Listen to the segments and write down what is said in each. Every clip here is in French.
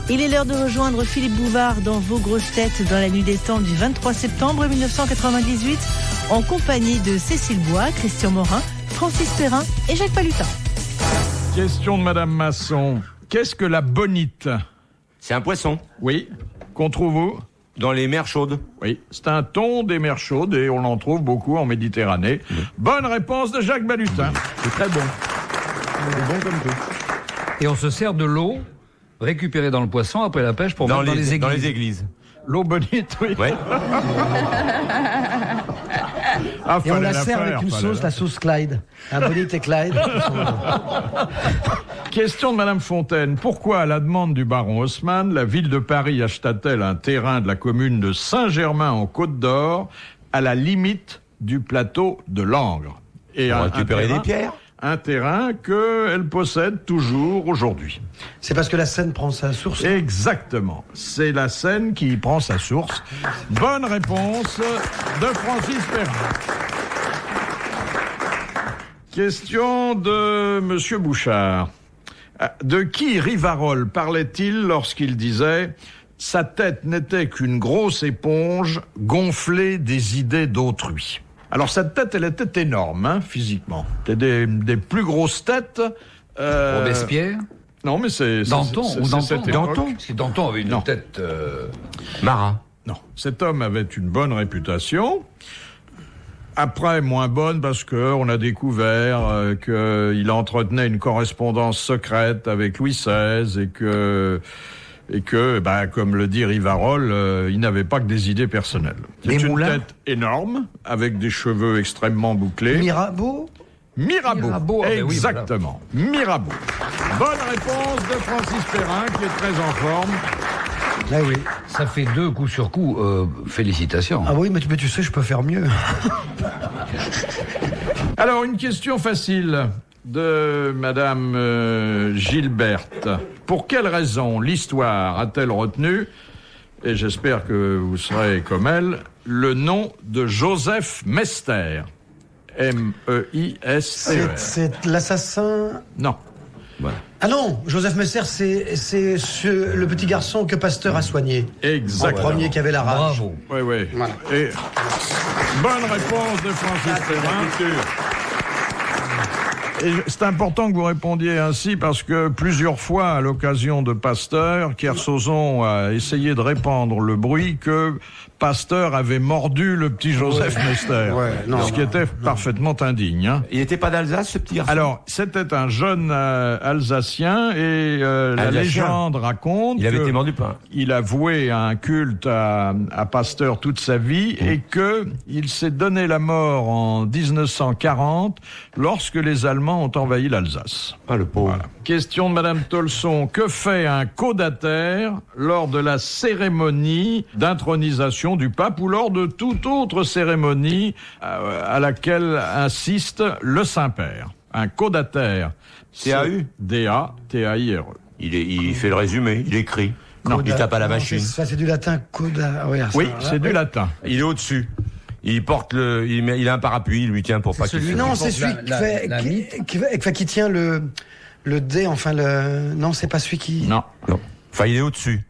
Il est l'heure de rejoindre Philippe Bouvard dans Vos grosses têtes dans la nuit des temps du 23 septembre 1998 en compagnie de Cécile Bois, Christian Morin, Francis Perrin et Jacques Palutin. Question de Madame Masson. Qu'est-ce que la bonite? C'est un poisson. Oui. Qu'on trouve où? Dans les mers chaudes. Oui. C'est un thon des mers chaudes et on en trouve beaucoup en Méditerranée. Oui. Bonne réponse de Jacques Balutin. C'est très bon. C'est bon comme tout. Et on se sert de l'eau récupérée dans le poisson après la pêche pour mettre dans les églises. Dans les églises. L'eau bonite, oui. Ouais. Et on la sert avec une sauce, la sauce Clyde. Un bonite et Clyde. Question de Madame Fontaine. Pourquoi, à la demande du baron Haussmann, la ville de Paris acheta-t-elle un terrain de la commune de Saint-Germain en Côte d'Or, à la limite du plateau de Langres? Et on récupérer des pierres. Un terrain qu'elle possède toujours aujourd'hui. C'est parce que la Seine prend sa source. Exactement. C'est la Seine qui prend sa source. Bonne réponse de Francis Perrin. Question de Monsieur Bouchard. De qui Rivarol parlait-il lorsqu'il disait « Sa tête n'était qu'une grosse éponge gonflée des idées d'autrui ». Alors cette tête, elle était énorme, physiquement. C'était des plus grosses têtes. Robespierre. Non, mais c'est Danton ou Danton. Danton. Parce que Danton avait une tête. Marat. Non, cet homme avait une bonne réputation. Après, moins bonne parce que on a découvert qu'il entretenait une correspondance secrète avec Louis XVI et que, comme le dit Rivarol, il n'avait pas que des idées personnelles. C'est une tête énorme, avec des cheveux extrêmement bouclés. Mirabeau, exactement. Oui, voilà. Mirabeau. Bonne réponse de Francis Perrin, qui est très en forme. Ah oui. Ça fait 2 coup sur coup. Félicitations. Ah oui, mais tu sais, je peux faire mieux. Alors, une question facile de Madame Gilberte. Pour quelle raison l'histoire a-t-elle retenu, et j'espère que vous serez comme elle, le nom de Joseph Mester? M-E-I-S-T-E-R. C'est l'assassin... Non. Voilà. Ah non, Joseph Messer, c'est le petit garçon que Pasteur a soigné. Exactement. Le premier qui avait la rage. Bravo. Oui, oui. Voilà. Et bonne réponse de Francis Perrin. Et c'est important que vous répondiez ainsi parce que plusieurs fois, à l'occasion de Pasteur, Kersozon a essayé de répandre le bruit que Pasteur avait mordu le petit Joseph Mester. Ce qui était parfaitement indigne. Hein. Il n'était pas d'Alsace, ce petit garçon? Alors, c'était un jeune Alsacien et la légende raconte il avait été mort du pain. Il a voué un culte à Pasteur toute sa vie et que il s'est donné la mort en 1940 lorsque les Allemands ont envahi l'Alsace. Ah, le pauvre. Voilà. Question de Madame Tolson. Que fait un caudataire lors de la cérémonie d'intronisation du pape ou lors de toute autre cérémonie à laquelle insiste le Saint-Père? Un caudataire. C-A-U? D-A-T-A-I-R-E. Il fait le résumé, il écrit. Non, il tape à la machine. Ça, c'est du latin, coda. Oui, c'est du latin. Il est au-dessus. Il porte il a un parapluie, il lui tient pour pas qu'il... Non, c'est celui qui tient le dé, enfin non, c'est pas celui qui... Non. Enfin, il est au-dessus.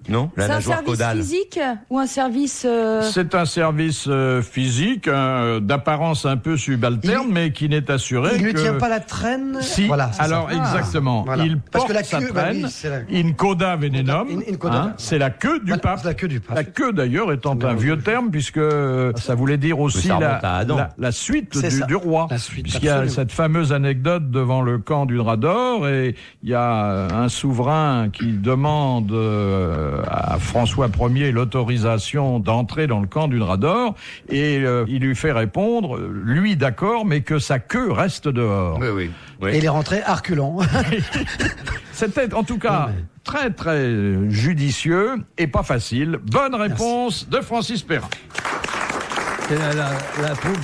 Non, c'est un service physique ou un service... C'est un service physique, d'apparence un peu subalterne, mais qui n'est assuré que... Il ne tient pas la traîne. Si, voilà, alors ça. Exactement. Voilà. Il porte sa traîne, in coda venenum, c'est la queue du pape. La queue du pape. La queue d'ailleurs étant un vieux terme, puisque ça voulait dire aussi la suite du roi. Puisqu'il y a cette fameuse anecdote devant le camp du Drap d'Or, et il y a un souverain qui demande... à François Ier l'autorisation d'entrer dans le camp du Drap d'Or et il lui fait répondre, lui d'accord, mais que sa queue reste dehors. Oui. Et il est rentré à reculons. C'était en tout cas très très judicieux et pas facile. Bonne réponse de Francis Perrin. La poupe.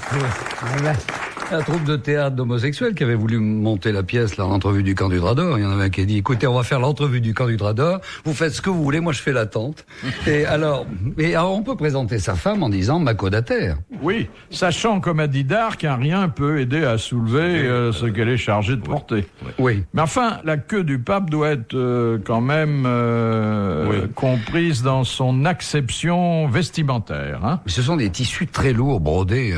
la troupe de théâtre d'homosexuels qui avait voulu monter la pièce, là, l'entrevue du camp du Drador. Il y en avait un qui a dit, écoutez, on va faire l'entrevue du camp du Drador, vous faites ce que vous voulez, moi je fais l'attente. Et alors, on peut présenter sa femme en disant Macodataire. Oui, sachant, comme a dit Darc, qu'un rien peut aider à soulever ce qu'elle est chargée de porter. Oui. Mais enfin, la queue du pape doit être quand même comprise dans son acception vestimentaire. Hein. Ce sont des tissus très lourds, brodés,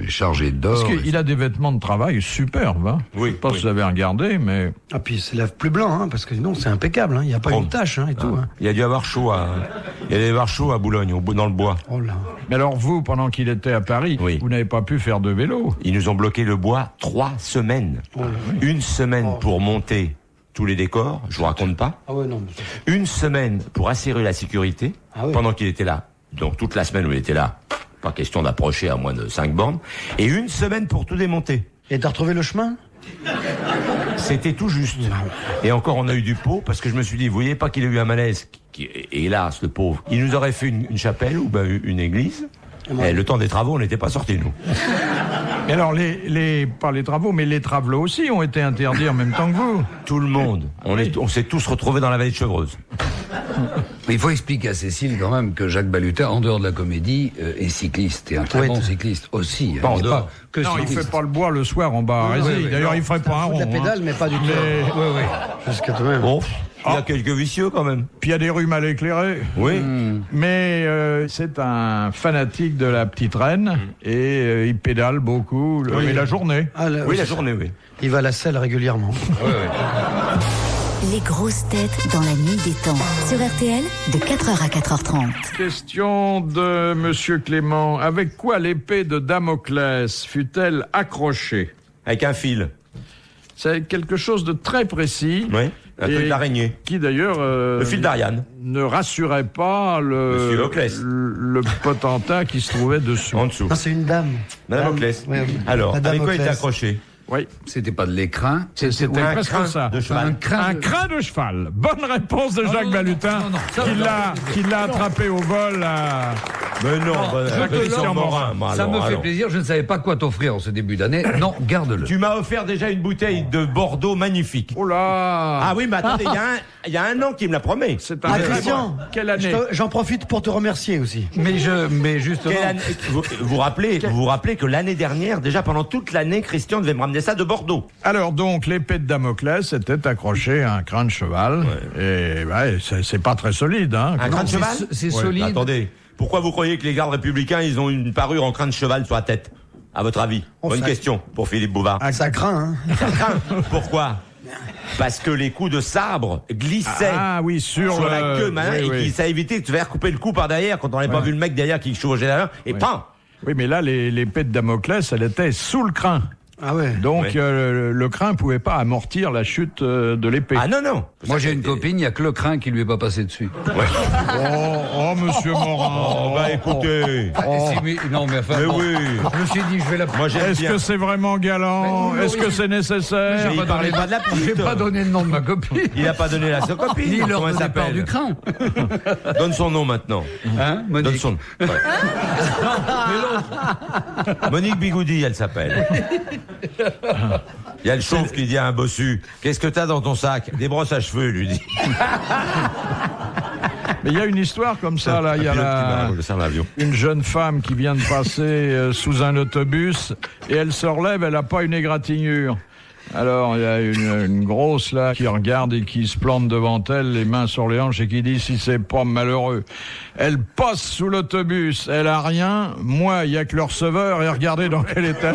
chargés d'or. Parce qu'il a des vêtements de travail superbes. Hein. Oui. Je sais pas si vous avez regardé, mais... Ah, puis c'est lève plus blanc, hein, parce que sinon c'est impeccable. Il n'y a pas une tache et tout. Hein. Il y a dû avoir chaud à Boulogne, dans le bois. Oh là. Mais alors vous, pendant qu'il était à Paris, vous n'avez pas pu faire de vélo. Ils nous ont bloqué le bois 3 semaines. Oh là. Une semaine pour monter tous les décors, je vous raconte pas. Ah ouais, non. Une semaine pour assurer la sécurité pendant qu'il était là. Donc toute la semaine où il était là, pas question d'approcher à moins de 5 bornes. Et une semaine pour tout démonter. Et t'as retrouvé le chemin? C'était tout juste. Et encore, on a eu du pot, parce que je me suis dit, vous voyez pas qu'il a eu un malaise, et hélas, le pauvre, il nous aurait fait une chapelle ou une église. Et le temps des travaux, on n'était pas sortis, nous. Et alors, pas les travaux, mais les travelots aussi ont été interdits en même temps que vous. Tout le monde. On s'est tous retrouvés dans la vallée de Chevreuse. Il faut expliquer à Cécile quand même que Jacques Balutin, en dehors de la comédie, est cycliste, et un très bon cycliste aussi. Pas en dehors. Non, il fait pas le bois le soir en bas à Rézy. D'ailleurs, il ferait pas un rond. La pédale, mais pas du tout. Oui. Jusqu'à tout de même. Bon, il y a quelques vicieux quand même. Puis il y a des rues mal éclairées. Oui. Mais c'est un fanatique de la petite reine et il pédale beaucoup, mais la journée. La journée, oui. Il va à la selle régulièrement. Les grosses têtes dans la nuit des temps. Sur RTL, de 4h à 4h30. Question de Monsieur Clément. Avec quoi l'épée de Damoclès fut-elle accrochée? Avec un fil. C'est quelque chose de très précis. Oui, un truc d'araignée. Qui d'ailleurs... le fil d'Ariane. Ne rassurait pas le potentat qui se trouvait dessus. En dessous. Non, c'est une dame. Madame Oclès. Ouais, alors, Madame avec quoi il était Oclès. accroché? Oui. C'était pas de l'écrin. C'était presque ça. De cheval. Un crin de cheval. Bonne réponse de Jacques Balutin, qui l'a attrapé au vol. Mais non, Christian Morin. Ça me fait plaisir, je ne savais pas quoi t'offrir en ce début d'année. Non, garde-le. Tu m'as offert déjà une bouteille de Bordeaux magnifique. Oh là! Ah oui, mais attendez, il y a un an qu'il me la promet. C'est un Christian, quelle année? J'en profite pour te remercier aussi. Mais justement... Vous vous rappelez que l'année dernière, déjà pendant toute l'année, Christian devait me ramener ça de Bordeaux. Alors donc, l'épée de Damoclès était accrochée à un crin de cheval. Et c'est pas très solide. Hein, un crin de cheval? C'est solide. Attendez, pourquoi vous croyez que les gardes républicains, ils ont une parure en crin de cheval sur la tête? À votre avis? Bonne question pour Philippe Bouvard. Ça craint, hein. Ça craint. Pourquoi? Parce que les coups de sabre glissaient sur la queue, et ça évitait de se faire couper le cou par derrière quand on n'avait pas vu le mec derrière qui chevauchait derrière, et pam! Oui, mais là, l'épée de Damoclès, elle était sous le crin. Ah ouais. Donc le crin pouvait pas amortir la chute de l'épée. Ah non. Moi j'ai une copine, il y a que le crin qui lui est pas passé dessus. Oh, monsieur Morin. Écoutez. Non mais enfin. Mais oui. Je me suis dit je vais la. Moi j'aime Est-ce bien. que c'est vraiment galant? Est-ce que c'est nécessaire? Il parlait pas de la petite. J'ai pas donné le nom de ma copine. Il a pas donné sa copine. Ni l'heure Comment elle de départ s'appelle? du crin. Donne son nom maintenant. Hein, Monique. Donne son nom. Monique Bigoudi, elle s'appelle. Il y a le chauve qui dit à un bossu, qu'est-ce que t'as dans ton sac? Des brosses à cheveux, lui dit. Mais il y a une histoire comme ça, là. Il y a une jeune femme qui vient de passer sous un autobus et elle se relève, elle n'a pas une égratignure. Alors, il y a une grosse, là, qui regarde et qui se plante devant elle, les mains sur les hanches, et qui dit, si c'est pas malheureux. Elle passe sous l'autobus, elle a rien. Moi, il y a que le receveur, et regardez dans quel état.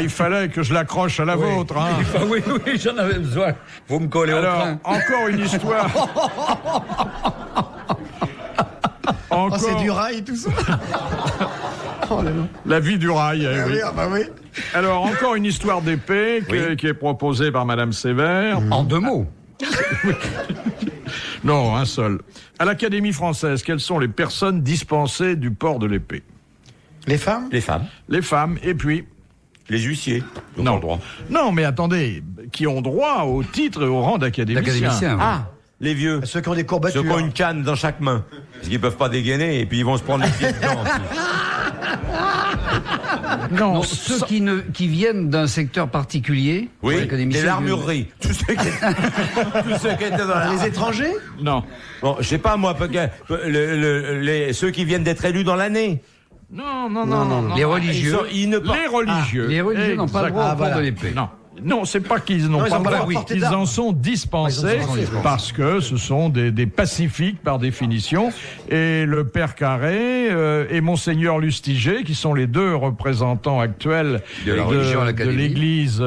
Il fallait que je l'accroche à la vôtre, hein. Oui, j'en avais besoin. Vous me collez au train. Encore une histoire. C'est du rail, tout ça. La vie du rail, oui. Alors, encore une histoire d'épée qui est proposée par Madame Sévère. En 2 mots. Non, un seul. À l'Académie française, quelles sont les personnes dispensées du port de l'épée? Les femmes? Les femmes. Les femmes, et puis... Les huissiers. Non, mais attendez, qui ont droit au titre et au rang d'académicien. Ah, Les vieux. Ceux qui ont des courbatures. Ceux qui ont une canne dans chaque main. Parce qu'ils peuvent pas dégainer et puis ils vont se prendre les pieds dedans. Non, ceux qui viennent d'un secteur particulier. Oui, et l'armurerie. Tous ceux qui étaient dans les étrangers. Non. Bon, je sais pas moi, ceux qui viennent d'être élus dans l'année. Non. Les religieux. Les religieux n'ont pas le droit au port de l'épée. Non, c'est pas qu'ils n'ont pas le droit, ils en sont dispensés parce que ce sont des pacifiques par définition. Et le Père Carré et Monseigneur Lustiger, qui sont les deux représentants actuels de l'Église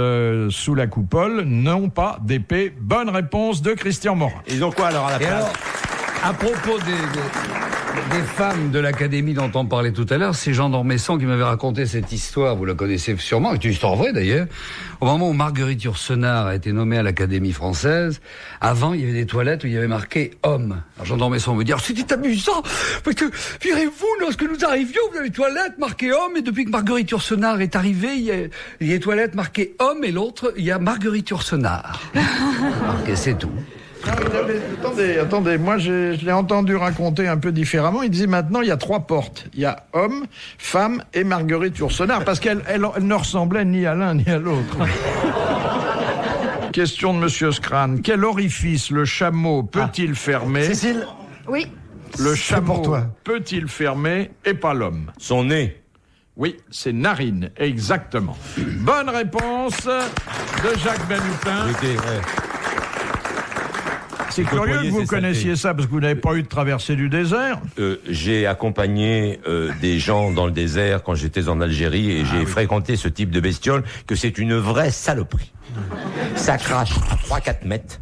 sous la coupole, n'ont pas d'épée. Bonne réponse de Christian Morin. Ils ont quoi alors à la place? À propos des femmes de l'Académie dont on parlait tout à l'heure, c'est Jean d'Ormesson qui m'avait raconté cette histoire, vous la connaissez sûrement, c'est une histoire vraie d'ailleurs. Au moment où Marguerite Yourcenar a été nommée à l'Académie française, avant il y avait des toilettes où il y avait marqué « homme ». Alors Jean d'Ormesson me dit « c'était amusant, parce que, virez-vous, lorsque nous arrivions, vous avez des toilettes marquées « homme », et depuis que Marguerite Yourcenar est arrivée, il y a des toilettes marquées « homme », et l'autre, il y a Marguerite Yourcenar. Ok, c'est tout. Attendez, moi je l'ai entendu raconter un peu différemment. Il disait maintenant il y a 3 portes. Il y a homme, femme et Marguerite Yourcenar, parce qu'elle ne ressemblait ni à l'un ni à l'autre. Question de Monsieur Scran. Quel orifice le chameau peut-il fermer? Cécile. Oui. Le chameau peut-il fermer et pas l'homme? Son nez. Oui, c'est narine, exactement. Bonne réponse de Jacques Balutin. C'est curieux que vous connaissiez ça, parce que vous n'avez pas eu de traversée du désert. J'ai accompagné des gens dans le désert quand j'étais en Algérie et j'ai fréquenté ce type de bestiole, que c'est une vraie saloperie. Ça crache à 3-4 mètres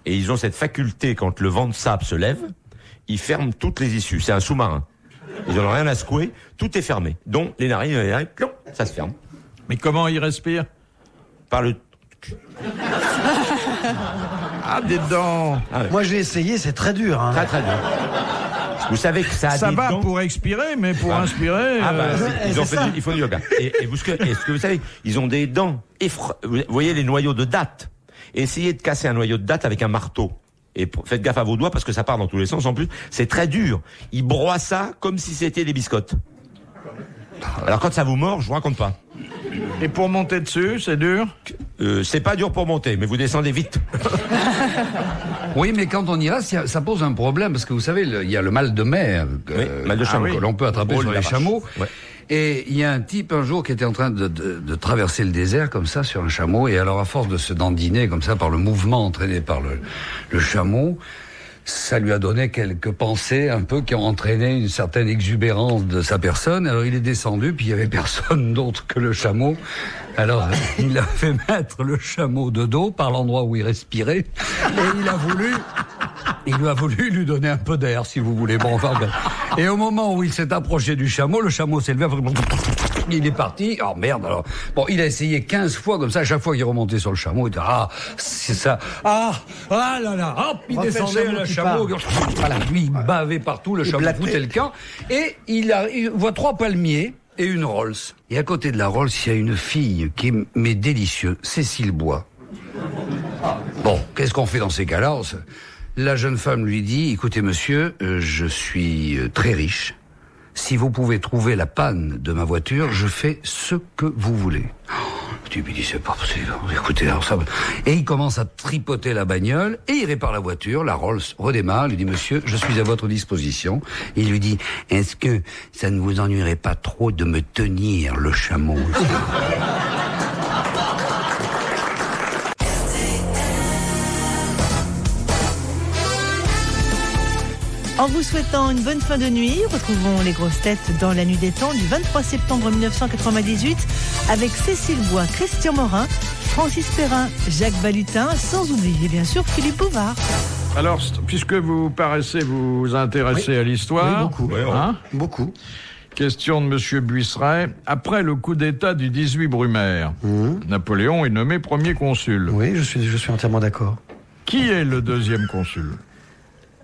et ils ont cette faculté, quand le vent de sable se lève, ils ferment toutes les issues. C'est un sous-marin. Ils n'ont rien à secouer, tout est fermé. Donc les narines, ça se ferme. Mais comment ils respirent? Par le... Ah, des dents. Moi, j'ai essayé, c'est très dur. Hein. Très dur. Vous savez que ça a ça des va dents. Pour expirer, mais pour inspirer... Ils font du yoga. Et ce que vous savez, ils ont des dents. Vous voyez les noyaux de dattes. Essayez de casser un noyau de date avec un marteau. Et faites gaffe à vos doigts parce que ça part dans tous les sens en plus. C'est très dur. Ils broient ça comme si c'était des biscottes. Alors quand ça vous mord, je vous raconte pas. Et pour monter dessus, c'est dur? C'est pas dur pour monter, mais vous descendez vite. Oui, mais quand on y reste, ça pose un problème, parce que vous savez, il y a le mal de mer mal de chameau que l'on peut attraper sur les chameaux. Ouais. Et il y a un type un jour qui était en train de traverser le désert comme ça sur un chameau, et alors à force de se dandiner comme ça par le mouvement entraîné par le chameau, ça lui a donné quelques pensées un peu qui ont entraîné une certaine exubérance de sa personne. Alors il est descendu, puis il y avait personne d'autre que le chameau. Alors il a fait mettre le chameau de dos par l'endroit où il respirait, et il lui a voulu lui donner un peu d'air, si vous voulez. Bon, enfin, et au moment où il s'est approché du chameau, le chameau s'est levé, il est parti. Oh merde, alors. Bon, il a essayé 15 fois comme ça, à chaque fois qu'il remontait sur le chameau, il dit, c'est ça. Ah là là, hop, il descendait le chameau. Voilà, lui, il bavait partout, le chameau foutait le camp. Et il voit 3 palmiers et une Rolls. Et à côté de la Rolls, il y a une fille qui est délicieuse, Cécile Bois. Bon, qu'est-ce qu'on fait dans ces cas-là? La jeune femme lui dit, écoutez monsieur, je suis très riche. Si vous pouvez trouver la panne de ma voiture, je fais ce que vous voulez. Tu lui dis, c'est pas possible. Écoutez, alors ça... Et il commence à tripoter la bagnole, et il répare la voiture, la Rolls redémarre, il lui dit, monsieur, je suis à votre disposition. Il lui dit, est-ce que ça ne vous ennuierait pas trop de me tenir le chameau? En vous souhaitant une bonne fin de nuit, retrouvons les grosses têtes dans la nuit des temps du 23 septembre 1998 avec Cécile Bois, Christian Morin, Francis Perrin, Jacques Balutin, sans oublier bien sûr Philippe Bouvard. Alors, puisque vous paraissez vous intéresser à l'histoire... Oui, beaucoup. Beaucoup. Question de Monsieur Buisseret. Après le coup d'État du 18 Brumaire, Napoléon est nommé premier consul. Oui, je suis entièrement d'accord. Qui est le deuxième consul?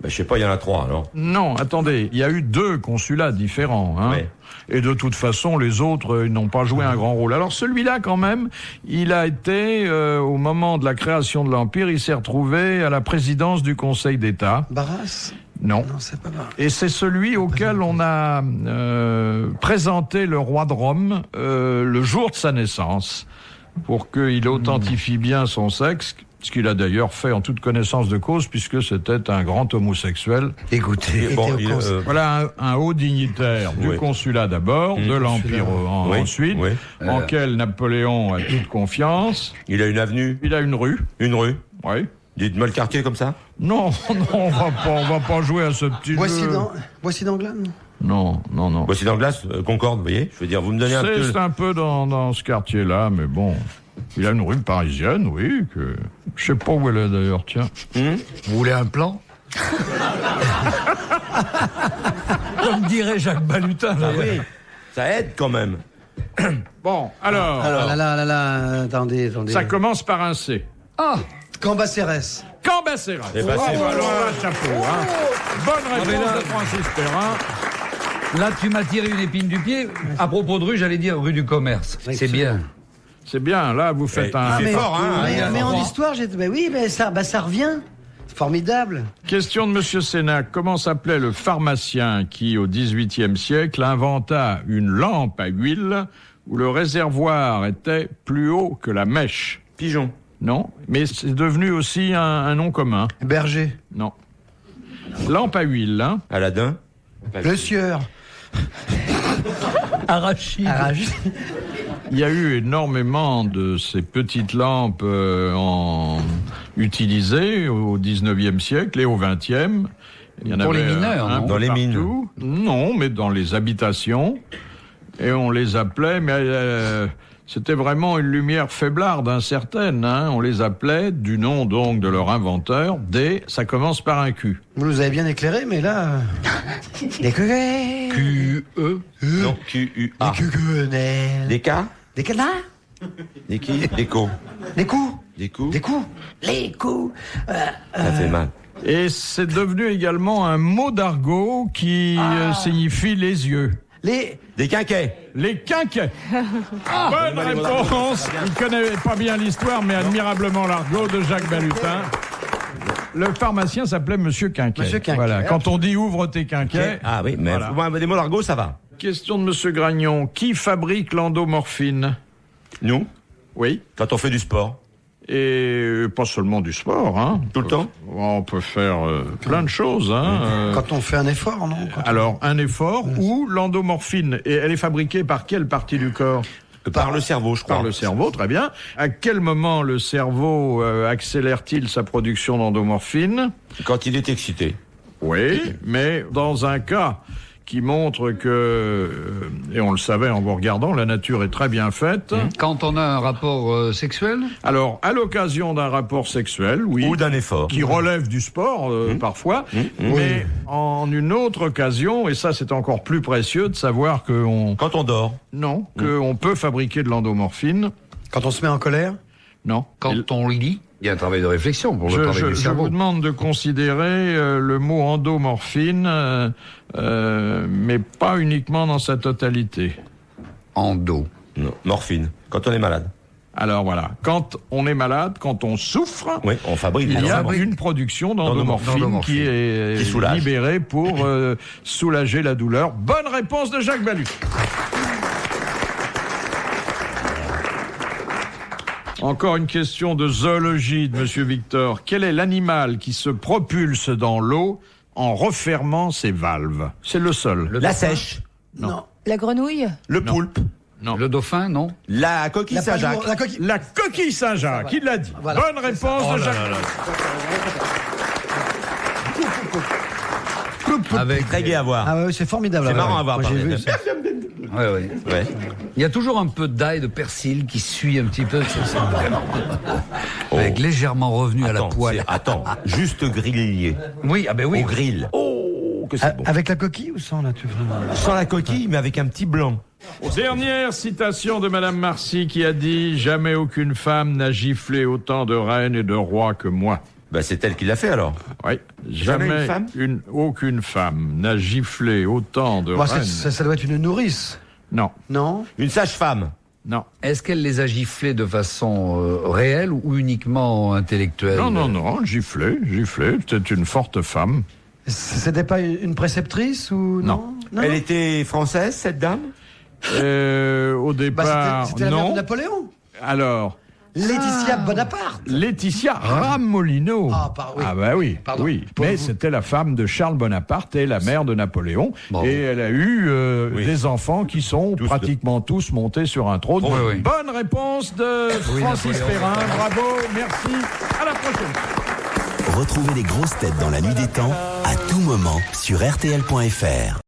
Je sais pas, il y en a 3 alors. Non, attendez, il y a eu 2 consulats différents. Hein. Ouais. Et de toute façon, les autres, ils n'ont pas joué un grand rôle. Alors celui-là, quand même, il a été, au moment de la création de l'Empire, il s'est retrouvé à la présidence du Conseil d'État. Barras ? Non. Non, c'est pas Barras. Et c'est celui auquel on a présenté le roi de Rome le jour de sa naissance, pour qu'il authentifie bien son sexe. Ce qu'il a d'ailleurs fait en toute connaissance de cause, puisque c'était un grand homosexuel. Écoutez, voilà un haut dignitaire du consulat d'abord, de l'Empire ensuite, en Napoléon a toute confiance. Il a une avenue. Il a une rue. Une rue. Oui. Dites-moi le quartier comme ça. Non, on va pas jouer à ce petit jeu. Voici d'Angleterre. Non. Voici d'Anglas, Concorde, vous voyez. Je veux dire, vous me donnez un peu. C'est un peu dans ce quartier-là, mais bon. Il a une rue parisienne, oui, que je sais pas où elle est d'ailleurs, tiens. Vous voulez un plan? Comme dirait Jacques Balutin. Ah oui, ça aide quand même. Bon, alors attendez. Ça commence par un C. Ah, Cambacérès. Cambacérès. Eh ben, c'est alors là, chapeau. Hein. Bonne réponse de Francis Perrin. Là, tu m'as tiré une épine du pied. À propos de rue, j'allais dire rue du Commerce. C'est bien. C'est bien, là, vous faites un... C'est fort, hein. Mais en histoire, ça revient. Formidable. Question de Monsieur Sénac. Comment s'appelait le pharmacien qui, au XVIIIe siècle, inventa une lampe à huile où le réservoir était plus haut que la mèche? Pigeon. Non, mais c'est devenu aussi un nom commun. Berger. Non. Lampe à huile, hein. Aladdin. Le Sieur. Arachide. Il y a eu énormément de ces petites lampes utilisées au XIXe siècle et au XXe. Il y en pour avait les mineurs, non? Dans les mines. Non, mais dans les habitations. Et on les appelait, mais c'était vraiment une lumière faiblarde, incertaine. Hein. On les appelait, du nom donc de leur inventeur, ça commence par un Q. Vous nous avez bien éclairé, mais là... Des Q-E. Non, Q-U-A. Des K. Des canards. Des qui? Des co. Des coups. Des coups. Des coups. Les coups. Ça fait mal. Et c'est devenu également un mot d'argot qui signifie les yeux. Des quinquets. Les quinquets. Bonne réponse. Il ne connaît pas bien l'histoire, mais admirablement l'argot de Jacques Balutin. Le pharmacien s'appelait Monsieur Quinquet. Monsieur Quinquet. Voilà. Quand on dit ouvre tes quinquets. Ah oui, mais voilà. Des mots d'argot, ça va. Question de Monsieur Gragnon. Qui fabrique l'endomorphine? Nous, Oui. quand on fait du sport. Et pas seulement du sport, hein. Tout le temps. On peut faire plein de choses, hein. Quand on fait un effort, non? Alors, un effort ou l'endomorphine. Et elle est fabriquée par quelle partie du corps? Par le cerveau, je crois. Par le cerveau, très bien. À quel moment le cerveau accélère-t-il sa production d'endomorphine? Quand il est excité. Oui, mais dans un cas qui montre que, et on le savait en vous regardant, la nature est très bien faite. Quand on a un rapport sexuel? Alors, à l'occasion d'un rapport sexuel, oui. Ou d'un effort. Qui relève du sport, parfois. Mais en une autre occasion, et ça c'est encore plus précieux de savoir que Quand on dort. Non, qu'on peut fabriquer de l'endomorphine. Quand on se met en colère? Non. Quand on lit? Il y a un travail de réflexion pour le travail du cerveau. Je vous demande de considérer le mot endomorphine, mais pas uniquement dans sa totalité. Endo. Non, morphine. Quand on est malade. Alors voilà, quand on est malade, quand on souffre, oui, on fabrique. Il y a une production d'endomorphine qui est libérée pour soulager la douleur. Bonne réponse de Jacques Balutin. Encore une question de zoologie de Monsieur Victor. Quel est l'animal qui se propulse dans l'eau en refermant ses valves? C'est le seul. La sèche. Non. La grenouille? Le poulpe. Non. Le dauphin, non? La coquille Saint-Jacques. La coquille Saint-Jacques, qui l'a dit. Voilà. Bonne réponse de Jacques. Avec très gai à voir. Ah ouais, c'est formidable. C'est marrant à voir. Moi, j'ai vu ça. Ouais. Il y a toujours un peu d'ail, de persil qui suit un petit peu. C'est vraiment... Avec légèrement revenu à la poêle. Juste grillé. Oui, ah ben oui. Au grill. Oh, que c'est bon. Avec la coquille ou sans, là, tu veux? Sans la coquille, mais avec un petit blanc. Dernière citation de Madame Marcy qui a dit « Jamais aucune femme n'a giflé autant de reines et de rois que moi ». c'est elle qui l'a fait alors. Oui. Jamais aucune femme n'a giflé autant de reines. Ça doit être une nourrice. Non. Non. Une sage-femme. Non. Est-ce qu'elle les a giflés de façon réelle ou uniquement intellectuelle? Non, giflé. C'était une forte femme. C'était pas une préceptrice ou non. Elle était française, cette dame? Au départ, c'était la mère de Napoléon. Alors. Laetitia Bonaparte. Laetitia Ramolino. Oui. Ah bah oui. Pardon. Oui. Mais c'était la femme de Charles Bonaparte et la mère de Napoléon. Bon. Et elle a eu des enfants qui sont pratiquement tous montés sur un trône. Oui. Bonne réponse de Francis Perrin. Bravo, merci. À la prochaine. Retrouvez les grosses têtes dans la nuit des temps à tout moment sur RTL.fr.